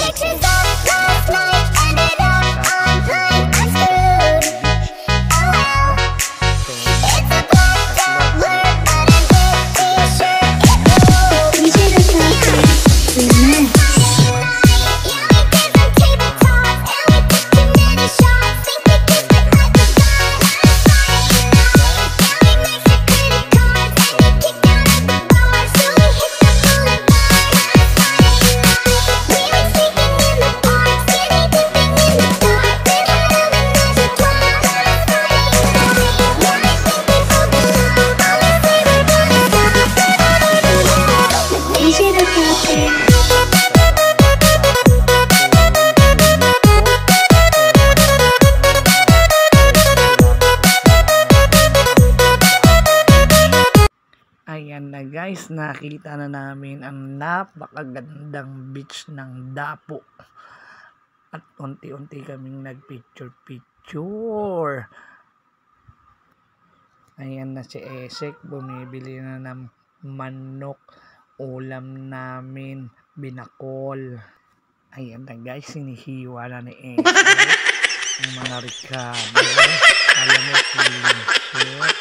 pictures of last night, ended up on high, I'm screwed. Oh well, it's a blacked out word, but I'm pretty sure it ruled. DJ the Classic Remix. Ayan na guys, nakita na namin ang napakagandang beach ng Dapo. At unti-unti kaming nagpicture-picture. Ayan na si Esek, bumibili na ng manok, ulam namin, binakol. Ayan na guys, sinihiwa na ni Esek ang mga ricado. Alam mo, feeling shit.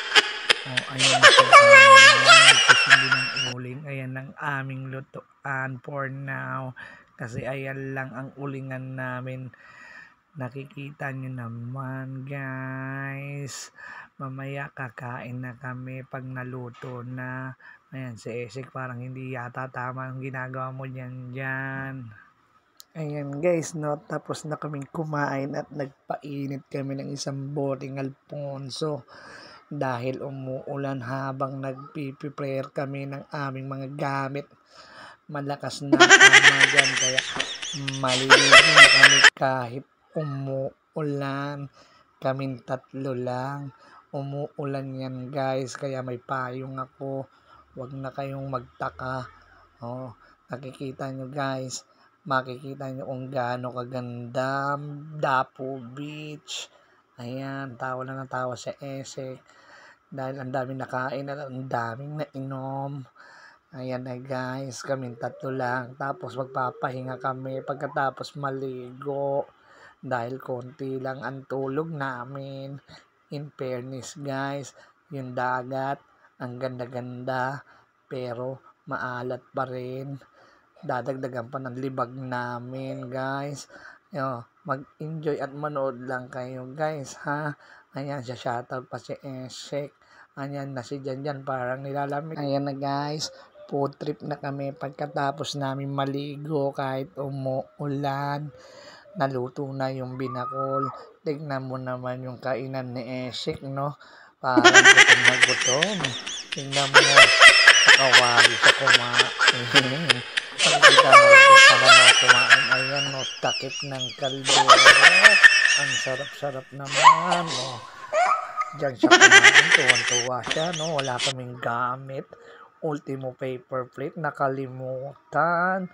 Oh, ayan na siya. Hindi ng uling. Ayan ang aming lutuan for now. Kasi ayan lang ang ulingan namin. Nakikita nyo naman guys. Mamaya kakain na kami pag naluto na. Ayan si Esek parang hindi yata tama ang ginagawa mo dyan. Ayan guys, no, tapos na kaming kumain at nagpainit kami ng isang boteng Alfonso. Dahil umuulan habang nagpiprepare kami ng aming mga gamit. Malakas na dyan, kaya maliligo na kami kahit umuulan. Kaming tatlo lang. Umuulan yan guys, kaya may payong ako. Huwag na kayong magtaka. Oh, nakikita nyo guys. Makikita nyo kung gaano kaganda Dapo Beach. Ayan, tawa na ng tawa si Esek. Dahil ang daming nakain at ang daming nainom. Ayan na guys, kaming tatlo lang. Tapos magpapahinga kami pagkatapos maligo. Dahil konti lang ang tulog namin. In fairness guys, yung dagat, ang ganda-ganda. Pero maalat pa rin. Dadagdagan pa ng libag namin guys. Mag-enjoy at manood lang kayo guys ha. Ayan, siya shoutout pa si Esek. Ayan na si Janjan, parang nilalamig. Ayan na guys, food trip na kami pagkatapos namin maligo kahit umuulan. Naluto na yung binakol. Tignan mo naman yung kainan ni Esek, no? Parang gutom na gutom. Tignan mo, nakawali sa kumain. Pagkita mo rin na kumain. Ayan, no, takip ng kaldo. Ang sarap-sarap naman, no. Diyan siya kumain, tuwan-tuwa siya, no. Wala kaming gamit. Ultimo paper plate, nakalimutan.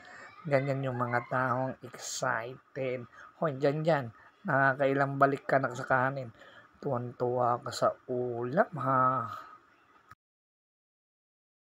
Ganyan yung mga taong excited. Hoy, dyan. Nakakailang balik ka na sa kanin. Tuwan-tuwa ka sa ulam, ha.